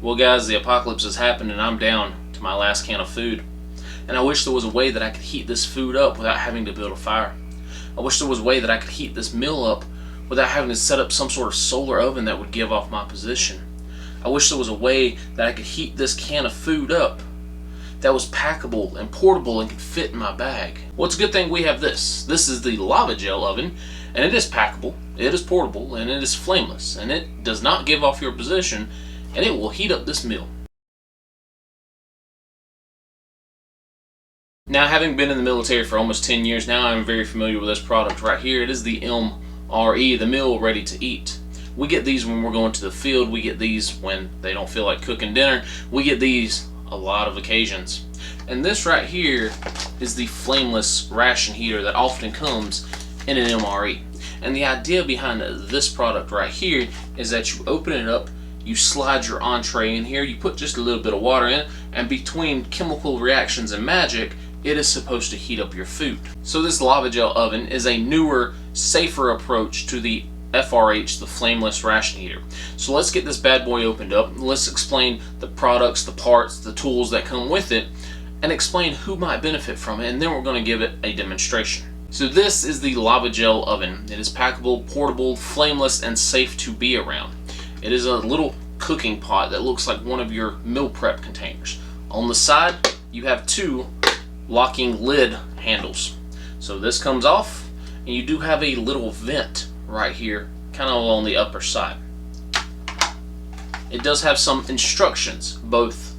Well guys, the apocalypse has happened and I'm down to my last can of food. And I wish there was a way that I could heat this food up without having to build a fire. I wish there was a way that I could heat this meal up without having to set up some sort of solar oven that would give off my position. I wish there was a way that I could heat this can of food up that was packable and portable and could fit in my bag. Well, it's a good thing we have this. This is the lava gel oven, and it is packable, it is portable, and it is flameless, and it does not give off your position, and it will heat up this meal. Now, having been in the military for almost 10 years now, I'm very familiar with this product right here. It is the MRE, the meal ready to eat. We get these when we're going to the field. We get these when they don't feel like cooking dinner. We get these a lot of occasions. And this right here is the flameless ration heater that often comes in an MRE. And the idea behind this product right here is that you open it up, you slide your entree in here, you put just a little bit of water in, and between chemical reactions and magic, it is supposed to heat up your food. So this lava gel oven is a newer, safer approach to the FRH, the flameless ration heater. So let's get this bad boy opened up. Let's explain the products, the parts, the tools that come with it, and explain who might benefit from it, and then we're going to give it a demonstration. So this is the lava gel oven. It is packable, portable, flameless, and safe to be around. It is a little cooking pot that looks like one of your meal prep containers. On the side, you have two locking lid handles. So this comes off, and you do have a little vent right here, kind of on the upper side. It does have some instructions, both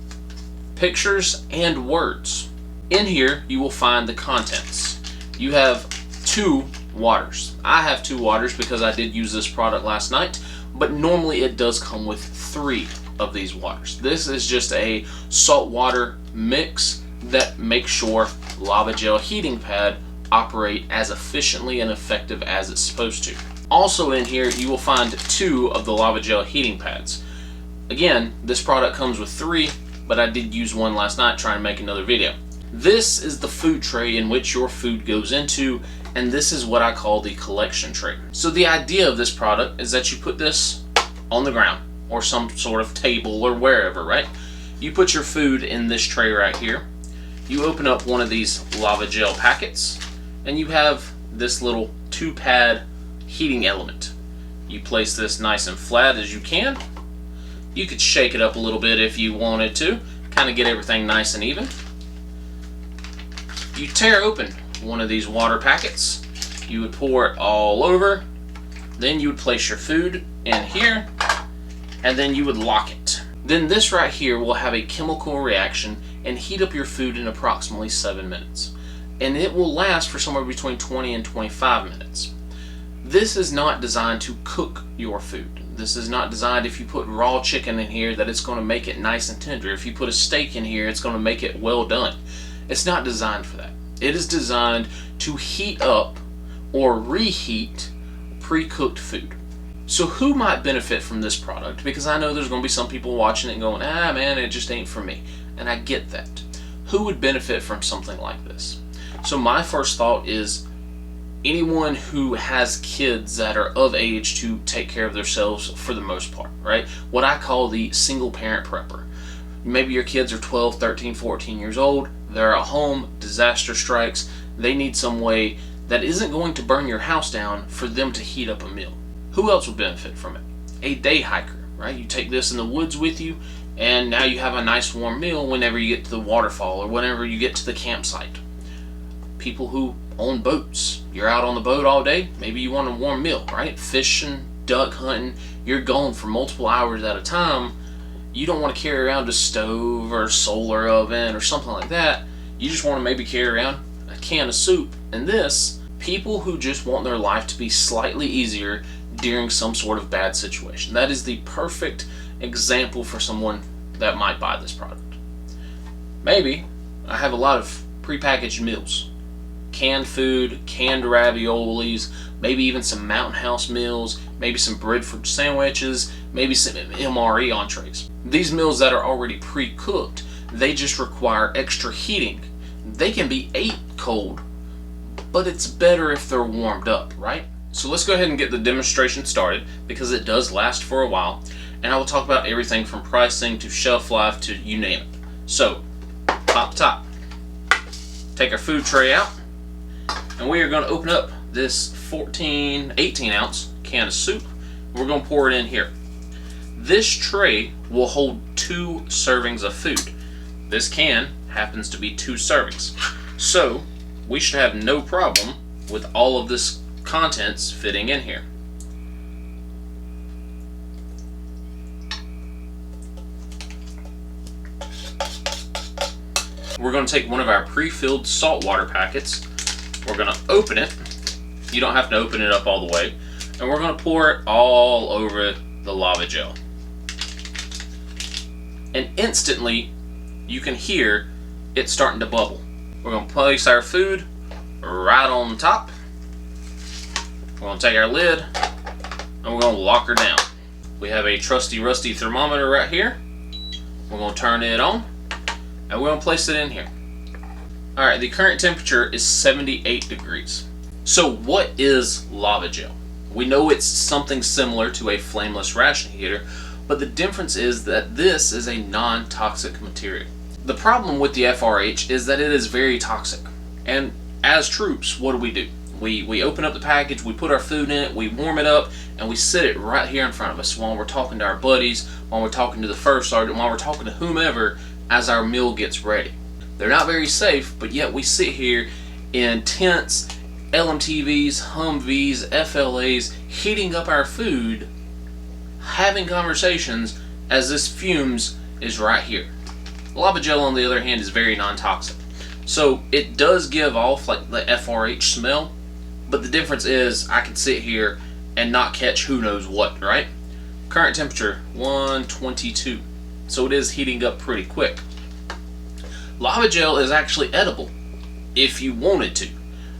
pictures and words. In here, you will find the contents. You have two waters. I have two waters because I did use this product last night, but normally it does come with three of these waters. This is just a salt water mix that makes sure lava gel heating pad operate as efficiently and effective as it's supposed to. Also in here you will find two of the lava gel heating pads. Again, this product comes with three, but I did use one last night trying to make another video. This is the food tray in which your food goes into, and this is what I call the collection tray. So the idea of this product is that you put this on the ground or some sort of table or wherever, right? You put your food in this tray right here. You open up one of these lava gel packets, and you have this little two-pad heating element. You place this nice and flat as you can. You could shake it up a little bit if you wanted to, kind of get everything nice and even. You tear open one of these water packets. You would pour it all over. Then you would place your food in here, and then you would lock it. Then this right here will have a chemical reaction and heat up your food in approximately 7 minutes. And it will last for somewhere between 20 and 25 minutes. This is not designed to cook your food. This is not designed if you put raw chicken in here that it's going to make it nice and tender. If you put a steak in here, it's going to make it well done. It's not designed for that. It is designed to heat up or reheat pre-cooked food. So who might benefit from this product? Because I know there's going to be some people watching it and going, ah man, it just ain't for me. And I get that. Who would benefit from something like this? So my first thought is anyone who has kids that are of age to take care of themselves for the most part, right? What I call the single parent prepper. Maybe your kids are 12, 13, 14 years old. They're at home, disaster strikes. They need some way that isn't going to burn your house down for them to heat up a meal. Who else would benefit from it? A day hiker, right? You take this in the woods with you, and now you have a nice warm meal whenever you get to the waterfall or whenever you get to the campsite. People who own boats. You're out on the boat all day. Maybe you want a warm meal, right? Fishing, duck hunting. You're gone for multiple hours at a time. You don't want to carry around a stove or a solar oven or something like that. You just want to maybe carry around a can of soup. And this, people who just want their life to be slightly easier during some sort of bad situation. That is the perfect example for someone that might buy this product. Maybe I have a lot of prepackaged meals. Canned food, canned raviolis, maybe even some Mountain House meals, maybe some breadfruit sandwiches, maybe some MRE entrees. These meals that are already pre-cooked, they just require extra heating. They can be ate cold, but it's better if they're warmed up, right? So let's go ahead and get the demonstration started because it does last for a while. and I will talk about everything from pricing to shelf life to you name it. So, pop top. Take our food tray out, and we are going to open up this 18 ounce can of soup. We're going to pour it in here. This tray will hold 2 servings of food. This can happens to be 2 servings. So we should have no problem with all of this contents fitting in here. We're going to take one of our pre-filled saltwater packets. We're going to open it. You don't have to open it up all the way. And we're going to pour it all over the lava gel. And instantly, you can hear it starting to bubble. We're going to place our food right on top. We're going to take our lid and we're going to lock her down. We have a trusty rusty thermometer right here. We're going to turn it on and we're going to place it in here. Alright, the current temperature is 78 degrees. So what is lava gel? We know it's something similar to a flameless ration heater, but the difference is that this is a non-toxic material. The problem with the FRH is that it is very toxic. And as troops, what do? We open up the package, we put our food in it, we warm it up, and we sit it right here in front of us while we're talking to our buddies, while we're talking to the first sergeant, while we're talking to whomever as our meal gets ready. They're not very safe, but yet we sit here in tents, LMTVs, Humvees, FLAs, heating up our food, having conversations as this fumes is right here. Lava gel, on the other hand, is very non-toxic. So it does give off like the FRH smell, but the difference is I can sit here and not catch who knows what, right? Current temperature, 122. So it is heating up pretty quick. Lava gel is actually edible if you wanted to.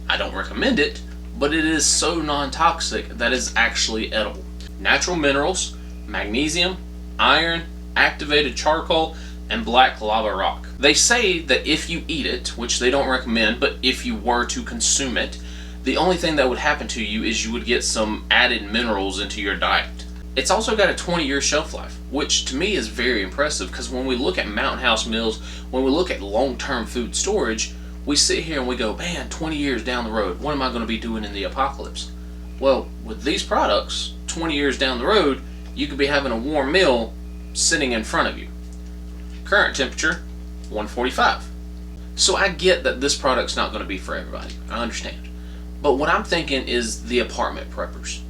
I don't recommend it, but it is so non-toxic that it's actually edible. Natural minerals, magnesium, iron, activated charcoal, and black lava rock. They say that if you eat it, which they don't recommend, but if you were to consume it, the only thing that would happen to you is you would get some added minerals into your diet. It's also got a 20-year shelf life, which to me is very impressive because when we look at mountain house meals, when we look at long-term food storage, we sit here and we go, man, 20 years down the road, what am I going to be doing in the apocalypse? Well, with these products, 20 years down the road, you could be having a warm meal sitting in front of you. Current temperature, 145. So I get that this product's not going to be for everybody. I understand. But what I'm thinking is the apartment preppers.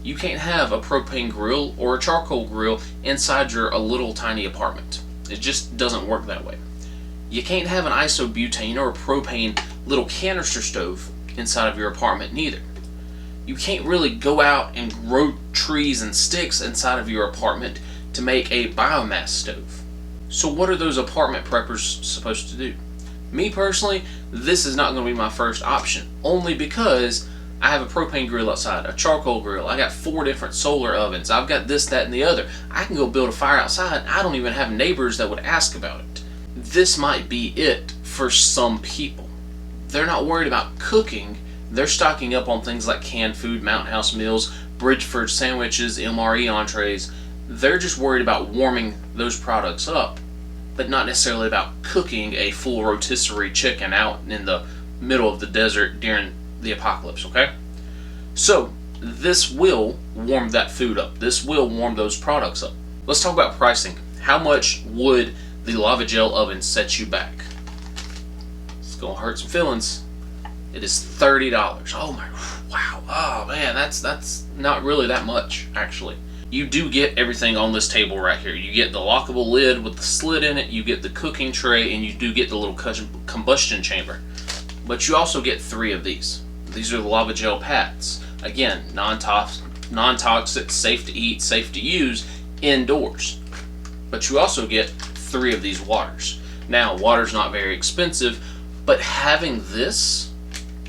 You can't have a propane grill or a charcoal grill inside your little tiny apartment. It just doesn't work that way. You can't have an isobutane or a propane little canister stove inside of your apartment neither. You can't really go out and grow trees and sticks inside of your apartment to make a biomass stove. So what are those apartment preppers supposed to do? Me personally, this is not going to be my first option, only because I have a propane grill outside, a charcoal grill, I got 4 different solar ovens, I've got this, that, and the other. I can go build a fire outside, I don't even have neighbors that would ask about it. This might be it for some people. They're not worried about cooking, they're stocking up on things like canned food, mountain house meals, Bridgeford sandwiches, MRE entrees. They're just worried about warming those products up, but not necessarily about cooking a full rotisserie chicken out in the middle of the desert during the apocalypse, okay? So, this will warm that food up. This will warm those products up. Let's talk about pricing. How much would the lava gel oven set you back? It's gonna hurt some feelings. It is $30. Oh my, wow. Oh man, that's not really that much, actually. You do get everything on this table right here. You get the lockable lid with the slit in it, you get the cooking tray, and you do get the little combustion chamber. But you also get 3 of these. These are the lava gel pads. Again, non-toxic, safe to eat, safe to use indoors. But you also get 3 of these waters. Now, water's not very expensive, but having this,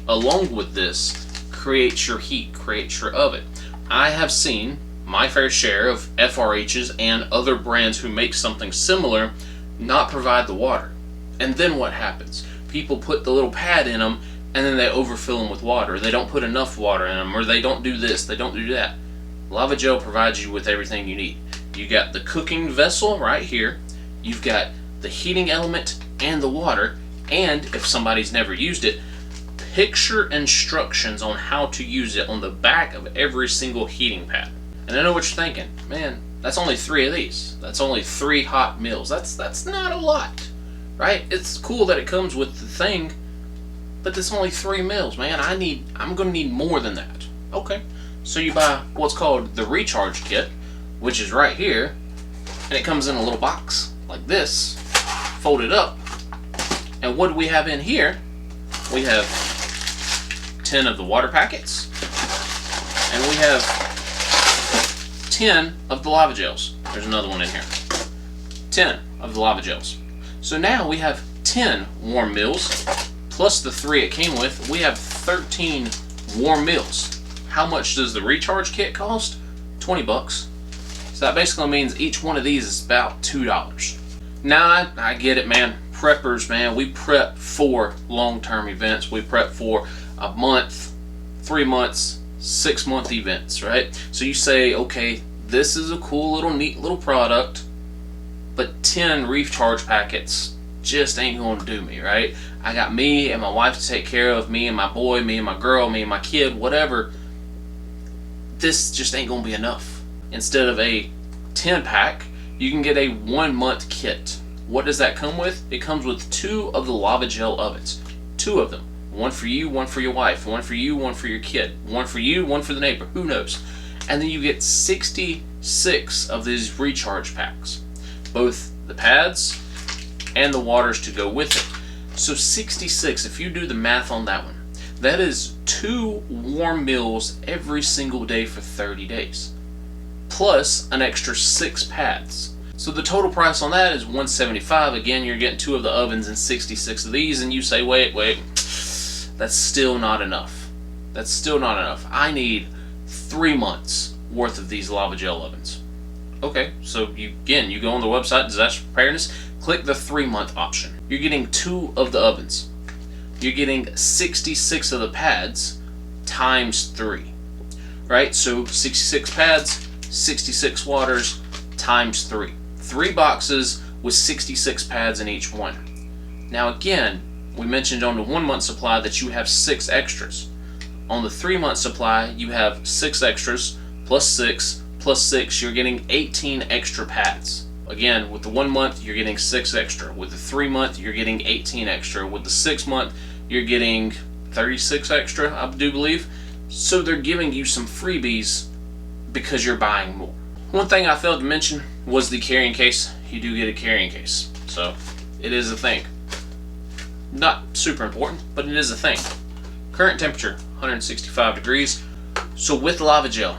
along with this, creates your heat, creates your oven. I have seen my fair share of FRHs and other brands who make something similar not provide the water. And then what happens? People put the little pad in them and then they overfill them with water. They don't put enough water in them, or they don't do this, they don't do that. Lava gel provides you with everything you need. You got the cooking vessel right here. You've got the heating element and the water. And if somebody's never used it, picture instructions on how to use it on the back of every single heating pad. And I know what you're thinking, man, that's only 3 of these. That's only 3 hot meals. That's not a lot, right? It's cool that it comes with the thing, but it's only 3 meals, man. I'm gonna need more than that. Okay, so you buy what's called the recharge kit, which is right here, and it comes in a little box like this, folded up. And what do we have in here? We have 10 of the water packets, and we have 10 of the lava gels. There's another one in here. 10 of the lava gels. So now we have 10 warm meals, plus the 3 it came with. We have 13 warm meals. How much does the recharge kit cost? 20 bucks. So that basically means each one of these is about $2. Now I get it, man. Preppers, man, we prep for long-term events. We prep for a month, 3 months, 6-month events, right? So you say, okay, this is a cool little neat little product, but 10 recharge packets just ain't gonna do me, right? I got me and my wife to take care of, me and my boy, me and my girl, me and my kid, whatever. This just ain't gonna be enough. Instead of a 10 pack, you can get a 1-month kit. What does that come with? It comes with 2 of the lava gel ovens. 2 of them. One for you, one for your wife, one for you, one for your kid, one for you, one for the neighbor, who knows? And then you get 66 of these recharge packs. Both the pads and the waters to go with it. So 66, if you do the math on that one, that is 2 warm meals every single day for 30 days. Plus an extra 6 pads. So the total price on that is $175. Again, you're getting 2 of the ovens and 66 of these, and you say, wait, that's still not enough. That's still not enough. I need 3 months worth of these lava gel ovens. Okay, so you go on the website, Disaster Preparedness, click the 3-month option. You're getting 2 of the ovens. You're getting 66 of the pads times 3. Right? So 66 pads, 66 waters times 3. 3 boxes with 66 pads in each one. Now again, we mentioned on the 1-month supply that you have 6 extras. On the 3-month supply, you have 6 extras, plus 6, plus 6, you're getting 18 extra pads. Again, with the 1 month, you're getting 6 extra. With the 3 month, you're getting 18 extra. With the 6 month, you're getting 36 extra, I do believe. So they're giving you some freebies because you're buying more. One thing I failed to mention was the carrying case. You do get a carrying case, so it is a thing. Not super important, but it is a thing. Current temperature, 165 degrees. So with lava gel,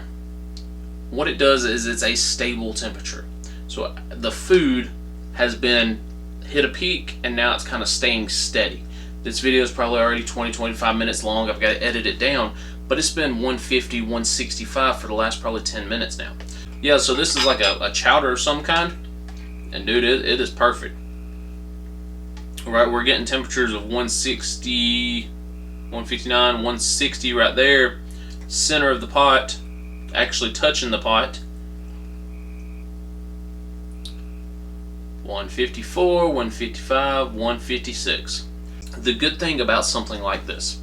what it does is it's a stable temperature. So the food has been hit a peak and now it's kind of staying steady. This video is probably already 20-25 minutes long. I've got to edit it down, but it's been 150, 165 for the last probably 10 minutes now. Yeah, so this is like a chowder of some kind, and dude, it is perfect. Alright, we're getting temperatures of 160, 159, 160 right there. Center of the pot, actually touching the pot. 154, 155, 156. The good thing about something like this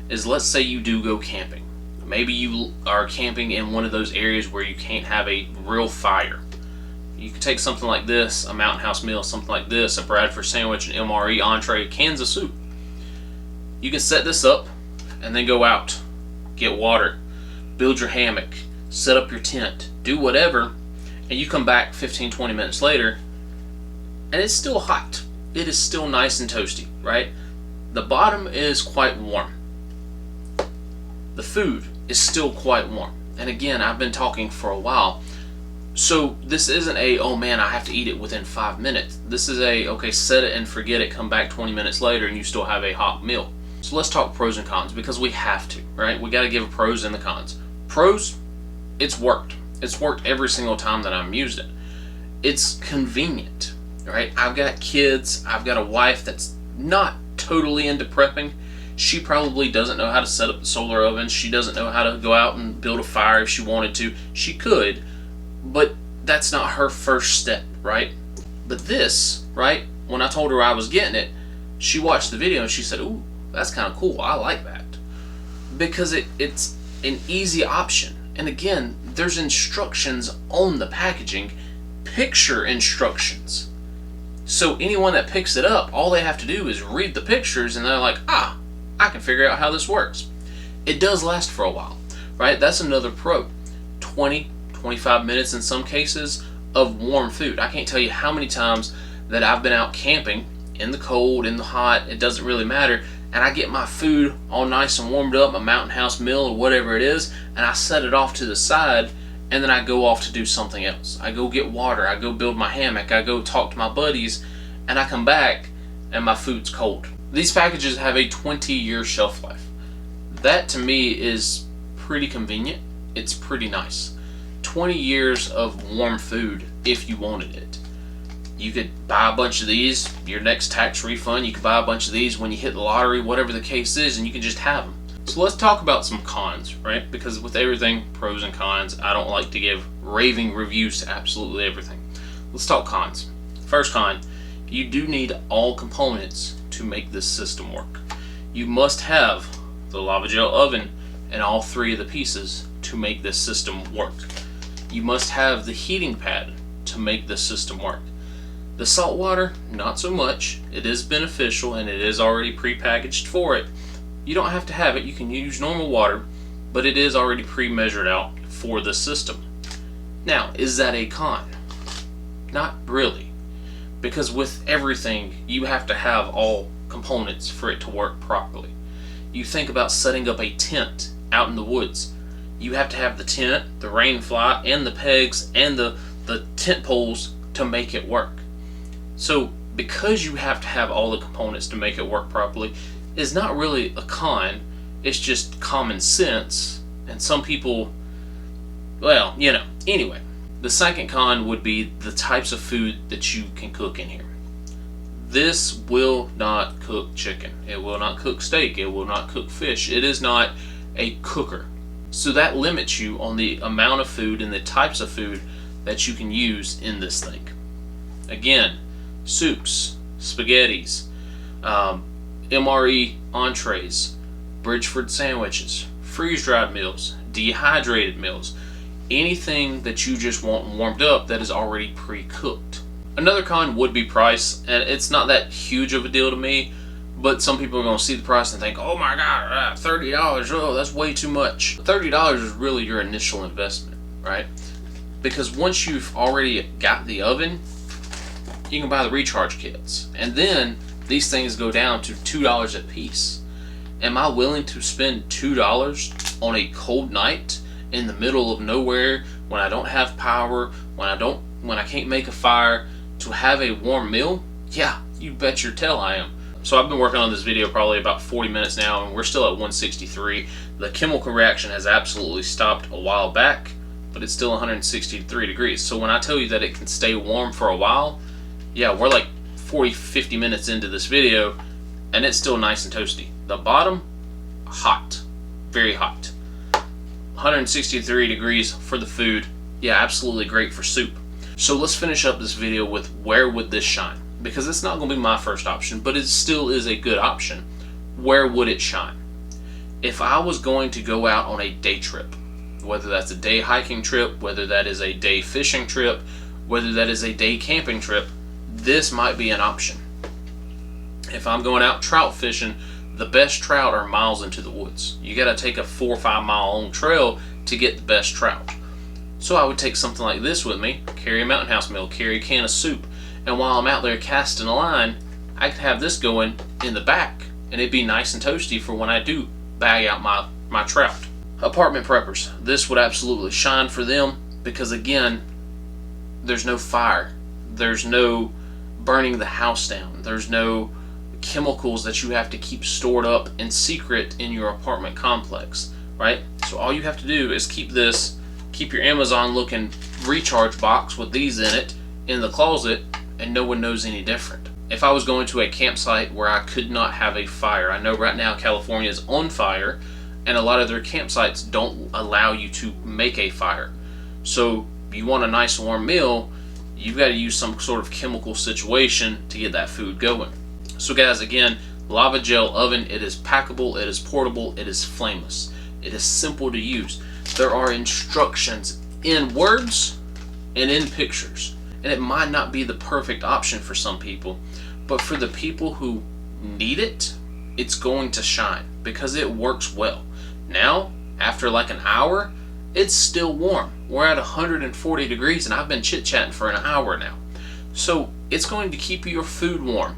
is, let's say you do go camping. Maybe you are camping in one of those areas where you can't have a real fire. You can take something like this, a Mountain House meal, something like this, a Bradford sandwich, an MRE entree, cans of soup. You can set this up and then go out, get water, build your hammock, set up your tent, do whatever, and you come back 15-20 minutes later and it's still hot. It is still nice and toasty, right? The bottom is quite warm. The food is still quite warm. And again, I've been talking for a while. So this isn't a, oh man, I have to eat it within 5 minutes. This is a, okay, set it and forget it, come back 20 minutes later and you still have a hot meal. So let's talk pros and cons, because we have to, right? We got to give pros and the cons. Pros, it's worked. It's worked every single time that I've used it. It's convenient, right? I've got kids, I've got a wife that's not totally into prepping. She probably doesn't know how to set up the solar oven. She doesn't know how to go out and build a fire if she wanted to. She could, but that's not her first step, right? But this, right, when I told her I was getting it, she watched the video and she said, ooh, that's kind of cool, I like that. Because it's an easy option. And again, there's instructions on the packaging, picture instructions. So anyone that picks it up, all they have to do is read the pictures and they're like, ah, I can figure out how this works. It does last for a while, right? That's another pro. 20, 25 minutes in some cases of warm food. I can't tell you how many times that I've been out camping in the cold, in the hot, it doesn't really matter, and I get my food all nice and warmed up, my Mountain House meal or whatever it is, and I set it off to the side, and then I go off to do something else. I go get water, I go build my hammock, I go talk to my buddies, and I come back and my food's cold. These packages have a 20-year shelf life. That to me is pretty convenient. It's pretty nice. 20 years of warm food if you wanted it. You could buy a bunch of these, your next tax refund, you could buy a bunch of these when you hit the lottery, whatever the case is, and you can just have them. So let's talk about some cons, right? Because with everything, pros and cons, I don't like to give raving reviews to absolutely everything. Let's talk cons. First con, you do need all components to make this system work. You must have the lava gel oven and all three of the pieces to make this system work. You must have the heating pad to make this system work. The salt water, not so much. It is beneficial and it is already pre-packaged for it. You don't have to have it, you can use normal water, but it is already pre-measured out for the system. Now, is that a con? Not really. Because with everything, you have to have all components for it to work properly. You think about setting up a tent out in the woods. You have to have the tent, the rain fly, and the pegs, and the tent poles to make it work. So because you have to have all the components to make it work properly is not really a con, it's just common sense, and some people, well, you know. Anyway, the second con would be the types of food that you can cook in here. This will not cook chicken, it will not cook steak, it will not cook fish. It is not a cooker. So that limits you on the amount of food and the types of food that you can use in this thing. Again, soups, spaghettis, MRE entrees, Bridgeford sandwiches, freeze-dried meals, dehydrated meals, anything that you just want warmed up that is already pre-cooked. Another con would be price, and it's not that huge of a deal to me, but some people are going to see the price and think, oh my god, $30, oh that's way too much. $30 is really your initial investment, right? Because once you've already got the oven, you can buy the recharge kits, and then these things go down to $2 a piece. Am I willing to spend $2 on a cold night in the middle of nowhere when I don't have power, when I can't make a fire, to have a warm meal? Yeah, you bet your tail I am. So I've been working on this video probably about 40 minutes now, and we're still at 163. The chemical reaction has absolutely stopped a while back, but it's still 163 degrees. So when I tell you that it can stay warm for a while, yeah, we're like 40-50 minutes into this video, and it's still nice and toasty. The bottom, hot, very hot. 163 degrees for the food. Yeah, absolutely great for soup. So let's finish up this video with where would this shine? Because it's not going to be my first option, but it still is a good option. Where would it shine? If I was going to go out on a day trip, whether that's a day hiking trip, whether that is a day fishing trip, whether that is a day camping trip, this might be an option. If I'm going out trout fishing, the best trout are miles into the woods. You got to take a 4 or 5 mile long trail to get the best trout. So I would take something like this with me, carry a Mountain House meal, carry a can of soup, and while I'm out there casting a line, I could have this going in the back, and it'd be nice and toasty for when I do bag out my trout. Apartment preppers, this would absolutely shine for them, because again, there's no fire, there's no burning the house down, there's no chemicals that you have to keep stored up in secret in your apartment complex, right? So all you have to do is keep your Amazon looking recharge box with these in it in the closet, and no one knows any different. If I was going to a campsite where I could not have a fire, I know right now California is on fire, and a lot of their campsites don't allow you to make a fire. So you want a nice warm meal, you've got to use some sort of chemical situation to get that food going. So guys, again, lava gel oven, it is packable, it is portable, it is flameless. It is simple to use. There are instructions in words and in pictures. And it might not be the perfect option for some people, but for the people who need it, it's going to shine because it works well. Now, after like an hour, it's still warm. We're at 140 degrees and I've been chit-chatting for an hour now. So it's going to keep your food warm.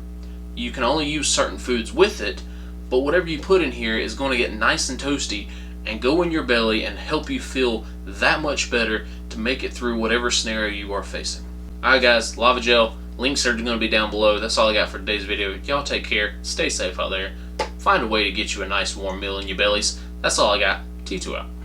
You can only use certain foods with it, but whatever you put in here is going to get nice and toasty and go in your belly and help you feel that much better to make it through whatever scenario you are facing. Alright guys, lava gel, links are going to be down below. That's all I got for today's video. Y'all take care, stay safe out there, find a way to get you a nice warm meal in your bellies. That's all I got. T2 out.